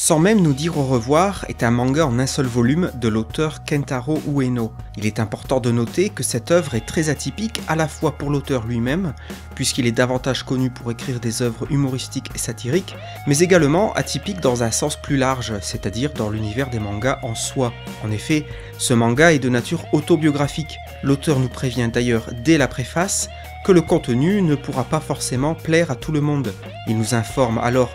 Sans même nous dire au revoir est un manga en un seul volume de l'auteur Kentaro Ueno. Il est important de noter que cette œuvre est très atypique à la fois pour l'auteur lui-même, puisqu'il est davantage connu pour écrire des œuvres humoristiques et satiriques, mais également atypique dans un sens plus large, c'est-à-dire dans l'univers des mangas en soi. En effet, ce manga est de nature autobiographique. L'auteur nous prévient d'ailleurs dès la préface que le contenu ne pourra pas forcément plaire à tout le monde. Il nous informe alors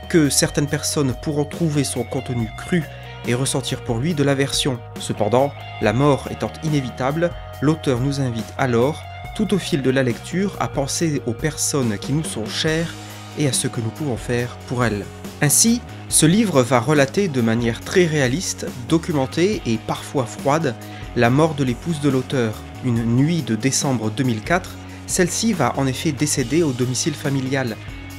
que certaines personnes pourront trouver son contenu cru et ressentir pour lui de l'aversion. Cependant, la mort étant inévitable, l'auteur nous invite alors, tout au fil de la lecture, à penser aux personnes qui nous sont chères et à ce que nous pouvons faire pour elles. Ainsi, ce livre va relater de manière très réaliste, documentée et parfois froide, la mort de l'épouse de l'auteur. Une nuit de décembre 2004, celle-ci va en effet décéder au domicile familial,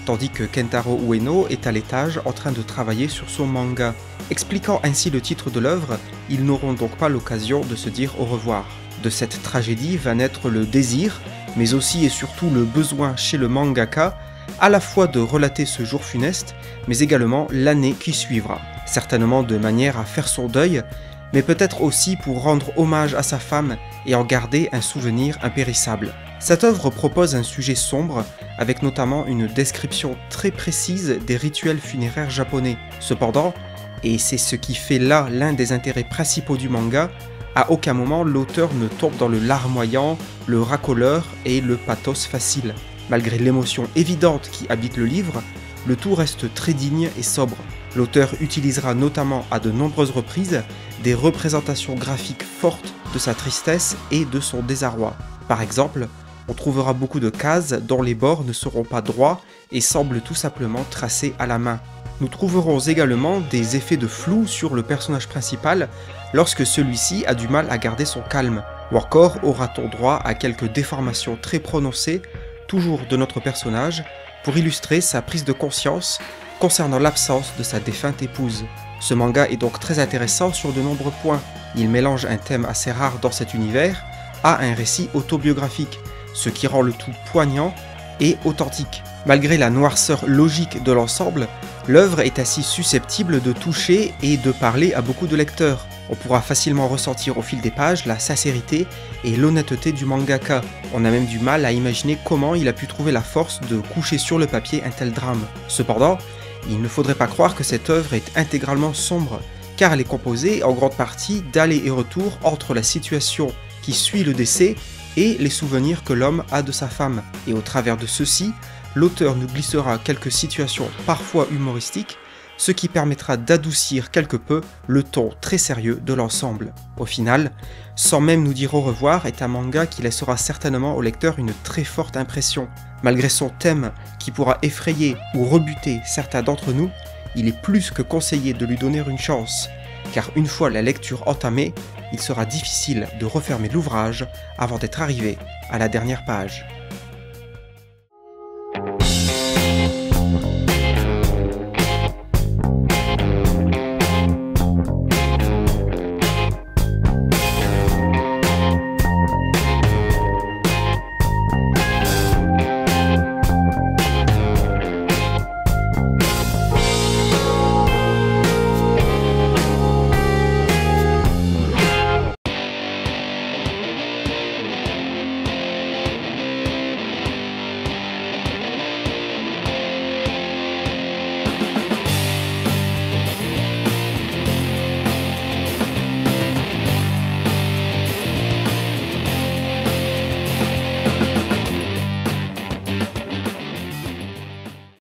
tandis que Kentaro Ueno est à l'étage en train de travailler sur son manga. Expliquant ainsi le titre de l'œuvre, ils n'auront donc pas l'occasion de se dire au revoir. De cette tragédie va naître le désir, mais aussi et surtout le besoin chez le mangaka, à la fois de relater ce jour funeste, mais également l'année qui suivra. Certainement de manière à faire son deuil, mais peut-être aussi pour rendre hommage à sa femme et en garder un souvenir impérissable. Cette œuvre propose un sujet sombre, avec notamment une description très précise des rituels funéraires japonais. Cependant, et c'est ce qui fait là l'un des intérêts principaux du manga, à aucun moment l'auteur ne tombe dans le larmoyant, le racoleur et le pathos facile. Malgré l'émotion évidente qui habite le livre, le tout reste très digne et sobre. L'auteur utilisera notamment à de nombreuses reprises des représentations graphiques fortes de sa tristesse et de son désarroi. Par exemple, on trouvera beaucoup de cases dont les bords ne seront pas droits et semblent tout simplement tracés à la main. Nous trouverons également des effets de flou sur le personnage principal lorsque celui-ci a du mal à garder son calme, ou encore aura-t-on droit à quelques déformations très prononcées, toujours de notre personnage, pour illustrer sa prise de conscience concernant l'absence de sa défunte épouse. Ce manga est donc très intéressant sur de nombreux points. Il mélange un thème assez rare dans cet univers à un récit autobiographique, ce qui rend le tout poignant et authentique. Malgré la noirceur logique de l'ensemble, l'œuvre est ainsi susceptible de toucher et de parler à beaucoup de lecteurs. On pourra facilement ressentir au fil des pages la sincérité et l'honnêteté du mangaka. On a même du mal à imaginer comment il a pu trouver la force de coucher sur le papier un tel drame. Cependant, il ne faudrait pas croire que cette œuvre est intégralement sombre, car elle est composée en grande partie d'allers et retours entre la situation qui suit le décès et les souvenirs que l'homme a de sa femme. Et au travers de ceux-ci, l'auteur nous glissera quelques situations parfois humoristiques, ce qui permettra d'adoucir quelque peu le ton très sérieux de l'ensemble. Au final, Sans même nous dire au revoir est un manga qui laissera certainement au lecteur une très forte impression. Malgré son thème qui pourra effrayer ou rebuter certains d'entre nous, il est plus que conseillé de lui donner une chance, car une fois la lecture entamée, il sera difficile de refermer l'ouvrage avant d'être arrivé à la dernière page.